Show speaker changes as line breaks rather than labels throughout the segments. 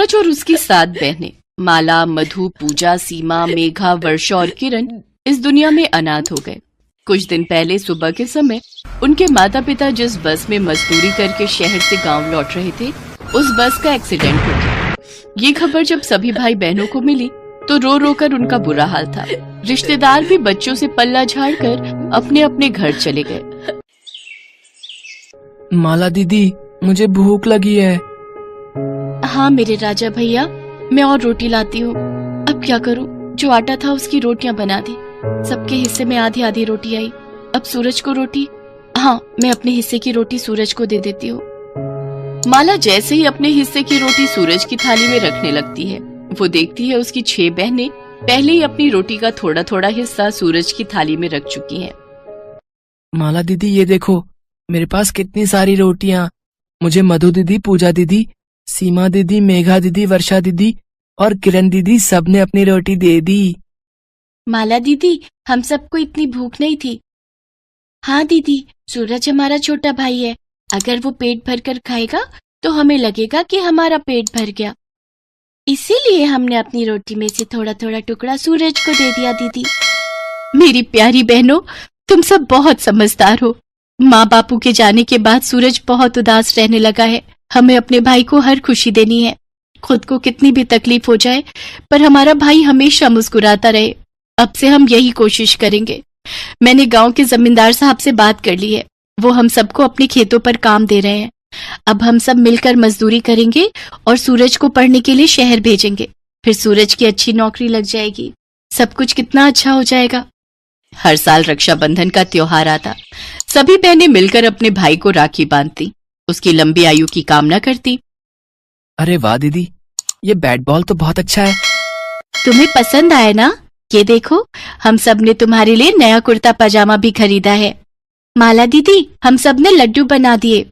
सूरज और उसकी 7 बहनें माला, मधु, पूजा, सीमा, मेघा, वर्षा और किरण इस दुनिया में अनाथ हो गए। कुछ दिन पहले सुबह के समय उनके माता पिता जिस बस में मजदूरी करके शहर से गांव लौट रहे थे, उस बस का एक्सीडेंट हो गया। ये खबर जब सभी भाई बहनों को मिली तो रो रो कर उनका बुरा हाल था। रिश्तेदार भी बच्चों से पल्ला झाड़कर अपने अपने घर चले गए।
माला दीदी, मुझे भूख लगी है।
हाँ मेरे राजा भैया, मैं और रोटी लाती हूँ। अब क्या करूँ, जो आटा था उसकी रोटियां बना दी। सबके हिस्से में आधी आधी रोटी आई। अब सूरज को रोटी, हाँ मैं अपने हिस्से की रोटी सूरज को दे देती हूँ। माला जैसे ही अपने हिस्से की रोटी सूरज की थाली में रखने लगती है, वो देखती है उसकी 6 बहनें पहले ही अपनी रोटी का थोड़ा थोड़ा हिस्सा सूरज की थाली में रख चुकी हैं।
माला दीदी, ये देखो मेरे पास कितनी सारी रोटियां। मुझे मधु दीदी, पूजा दीदी, सीमा दीदी, मेघा दीदी, वर्षा दीदी और किरण दीदी सबने अपनी रोटी दे दी।
माला दीदी, हम सबको इतनी भूख नहीं थी। हाँ दीदी, सूरज हमारा छोटा भाई है। अगर वो पेट भर कर खाएगा तो हमें लगेगा कि हमारा पेट भर गया, इसीलिए हमने अपनी रोटी में से थोड़ा थोड़ा टुकड़ा सूरज को दे दिया। दीदी, मेरी प्यारी बहनों, तुम सब बहुत समझदार हो। माँ बापू के जाने के बाद सूरज बहुत उदास रहने लगा है। हमें अपने भाई को हर खुशी देनी है, खुद को कितनी भी तकलीफ हो जाए, पर हमारा भाई हमेशा मुस्कुराता रहे। अब से हम यही कोशिश करेंगे। मैंने गांव के जमींदार साहब से बात कर ली है, वो हम सबको अपने खेतों पर काम दे रहे हैं। अब हम सब मिलकर मजदूरी करेंगे और सूरज को पढ़ने के लिए शहर भेजेंगे। फिर सूरज की अच्छी नौकरी लग जाएगी, सब कुछ कितना अच्छा हो जाएगा। हर साल रक्षाबंधन का त्योहार आता, सभी बहनें मिलकर अपने भाई को राखी बांधती, उसकी लंबी आयु की कामना करती।
अरे वाह दीदी, ये बैट बॉल तो बहुत अच्छा है।
तुम्हें पसंद आया ना? ये देखो, हम सब ने तुम्हारे लिए नया कुर्ता पजामा भी खरीदा है। माला दीदी, हम सब ने लड्डू बना दिए।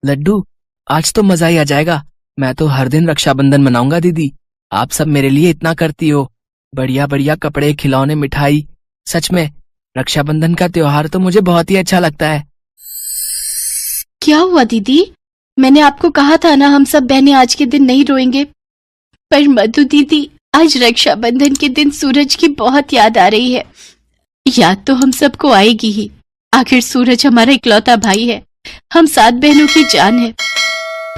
लड्डू? आज तो मजा ही आ जाएगा। मैं तो हर दिन रक्षाबंधन मनाऊंगा दीदी। आप सब मेरे लिए इतना करती हो, बढ़िया बढ़िया कपड़े, खिलौने, मिठाई। सच में रक्षाबंधन का त्योहार तो मुझे बहुत ही अच्छा लगता है।
क्या हुआ दीदी? मैंने आपको कहा था ना, हम सब बहनें आज के दिन नहीं रोएंगे। पर मधु दीदी, आज रक्षाबंधन के दिन सूरज की बहुत याद आ रही है। याद तो हम सबको आएगी ही, आखिर सूरज हमारा इकलौता भाई है, हम 7 बहनों की जान है।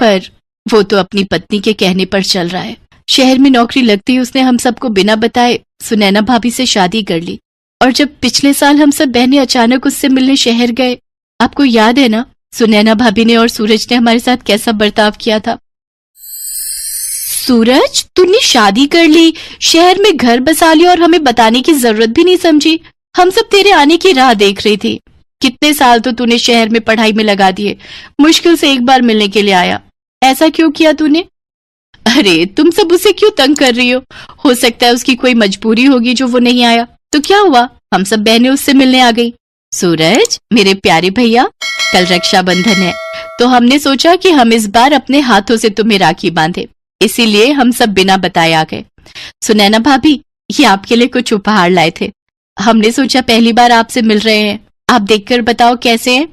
पर वो तो अपनी पत्नी के कहने पर चल रहा है। शहर में नौकरी लगती ही उसने हम सबको बिना बताए सुनैना भाभी से शादी कर ली। और जब पिछले साल हम सब बहनें अचानक उससे मिलने शहर गए, आपको याद है ना, सुनैना भाभी ने और सूरज ने हमारे साथ कैसा बर्ताव किया था। सूरज, तूने शादी कर ली, शहर में घर बसा लिया और हमें बताने की जरूरत भी नहीं समझी। हम सब तेरे आने की राह देख रही थी। कितने साल तो तूने शहर में पढ़ाई में लगा दिए, मुश्किल से एक बार मिलने के लिए आया। ऐसा क्यों किया तूने? अरे तुम सब उसे क्यों तंग कर रही हो सकता है उसकी कोई मजबूरी होगी जो वो नहीं आया। तो क्या हुआ, हम सब बहनें उससे मिलने आ गई। सूरज, मेरे प्यारे भैया, कल रक्षाबंधन है, तो हमने सोचा कि हम इस बार अपने हाथों से तुम्हें राखी बांधे, इसीलिए हम सब बिना बताए आ गए। सुनैना भाभी, ये आपके लिए कुछ उपहार लाए थे। हमने सोचा पहली बार आपसे मिल रहे हैं, आप देखकर बताओ कैसे हैं।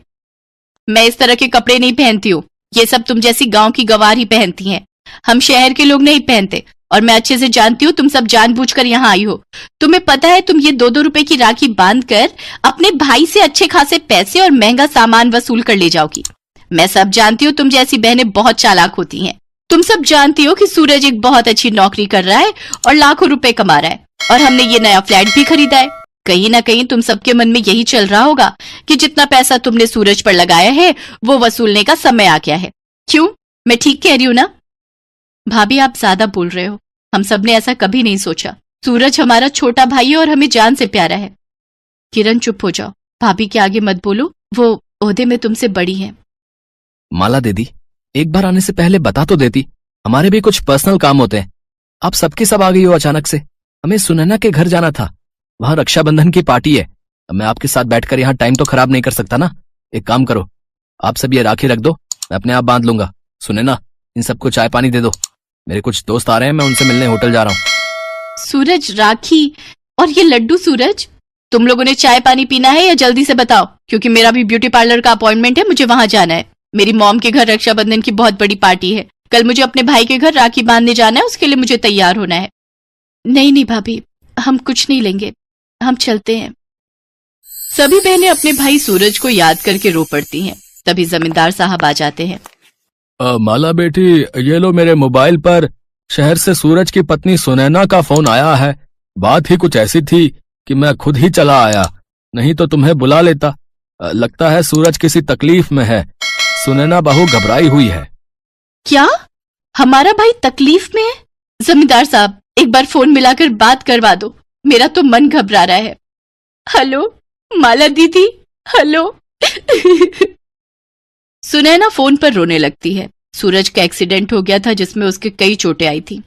मैं इस तरह के कपड़े नहीं पहनती हूँ, ये सब तुम जैसी गांव की गंवार ही पहनती हैं। हम शहर के लोग नहीं पहनते, और मैं अच्छे से जानती हूँ तुम सब जानबूझकर यहाँ आई हो। तुम्हें पता है तुम ये 2-2 रुपए की राखी बांधकर अपने भाई से अच्छे खासे पैसे और महंगा सामान वसूल कर ले जाओगी। मैं सब जानती हूँ तुम जैसी बहनें बहुत चालाक होती हैं। तुम सब जानती हो कि सूरज एक बहुत अच्छी नौकरी कर रहा है और लाखों रुपए कमा रहा है, और हमने ये नया फ्लैट भी खरीदा है। कहीं ना कहीं तुम सबके मन में यही चल रहा होगा कि जितना पैसा तुमने सूरज पर लगाया है वो वसूलने का समय आ गया है। क्यों, मैं ठीक कह रही हूँ ना? भाभी, आप ज्यादा बोल रहे हो, हम सब ने ऐसा कभी नहीं सोचा। सूरज हमारा छोटा भाई है और हमें जान से प्यारा है। किरण, चुप हो जाओ, भाभी के आगे मत बोलो, वो ओहदे में तुमसे बड़ी है।
माला दीदी, एक बार आने से पहले बता तो देती, हमारे भी कुछ पर्सनल काम होते हैं। आप सबके सब आ गई हो अचानक से। हमें सुनैना के घर जाना था, वहां रक्षाबंधन की पार्टी है। अब मैं आपके साथ बैठकर यहाँ टाइम तो खराब नहीं कर सकता ना। एक काम करो, आप सब ये राखी रख दो, मैं अपने आप बांध लूंगा। सुनैना, इन सबको चाय पानी दे दो, मेरे कुछ दोस्त आ रहे हैं, मैं उनसे मिलने होटल जा रहा हूँ।
सूरज, राखी और ये लड्डू। सूरज, तुम लोगों ने चाय पानी पीना है या जल्दी से बताओ, क्योंकि मेरा भी ब्यूटी पार्लर का अपॉइंटमेंट है, मुझे वहां जाना है। मेरी मॉम के घर रक्षाबंधन की बहुत बड़ी पार्टी है, कल मुझे अपने भाई के घर राखी बांधने जाना है, उसके लिए मुझे तैयार होना है। नहीं नहीं भाभी, हम कुछ नहीं लेंगे, हम चलते हैं। सभी बहनें अपने भाई सूरज को याद करके रो पड़ती हैं। तभी जमींदार साहब आ जाते हैं।
माला बेटी, ये लो मेरे मोबाइल पर शहर से सूरज की पत्नी सुनैना का फोन आया है। बात ही कुछ ऐसी थी कि मैं खुद ही चला आया, नहीं तो तुम्हें बुला लेता। लगता है सूरज किसी तकलीफ में है। सुनैना बहू घबराई हुई है।
क्या हमारा भाई तकलीफ में है? जमींदार साहब, एक बार फोन मिलाकर बात करवा दो, मेरा तो मन घबरा रहा है। हेलो माला दीदी, हेलो। सुनैना फोन पर रोने लगती है। सूरज का एक्सीडेंट हो गया था जिसमें उसके कई चोटें आई थी।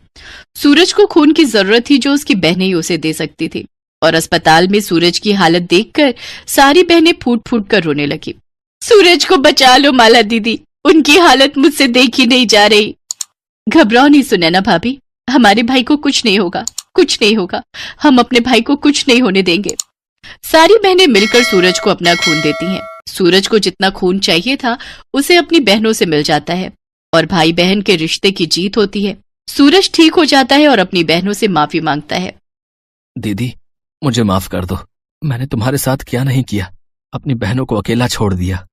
सूरज को खून की जरूरत थी जो उसकी बहनें ही उसे दे सकती थी, और अस्पताल में सूरज की हालत देखकर सारी बहनें फूट फूट कर रोने लगी। सूरज को बचा लो माला दीदी, उनकी हालत मुझसे देखी नहीं जा रही। घबराओ नहीं सुनैना भाभी, हमारे भाई को कुछ नहीं होगा, कुछ नहीं होगा, हम अपने भाई को कुछ नहीं होने देंगे। सारी बहनें मिलकर सूरज को अपना खून देती हैं। सूरज को जितना खून चाहिए था उसे अपनी बहनों से मिल जाता है और भाई बहन के रिश्ते की जीत होती है। सूरज ठीक हो जाता है और अपनी बहनों से माफी मांगता है।
दीदी, मुझे माफ कर दो, मैंने तुम्हारे साथ क्या नहीं किया, अपनी बहनों को अकेला छोड़ दिया।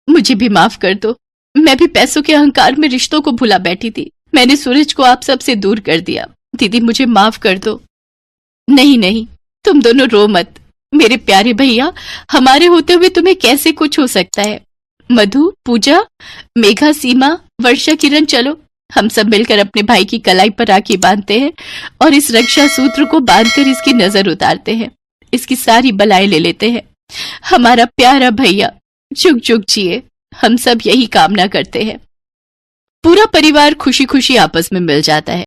मुझे भी माफ कर दो, मैं भी पैसों के अहंकार में रिश्तों को भुला बैठी थी। मैंने सूरज को आप सबसे दूर कर दिया। दीदी मुझे माफ कर दो। नहीं नहीं, तुम दोनों रो मत मेरे प्यारे भैया, हमारे होते हुए तुम्हें कैसे कुछ हो सकता है। मधु, पूजा, मेघा, सीमा, वर्षा, किरण, चलो हम सब मिलकर अपने भाई की कलाई पर राखी बांधते हैं और इस रक्षा सूत्र को बांधकर इसकी नजर उतारते हैं, इसकी सारी बलाएं ले लेते हैं। हमारा प्यारा भैया जुग जुग जिए, हम सब यही कामना करते हैं। पूरा परिवार खुशी खुशी आपस में मिल जाता है।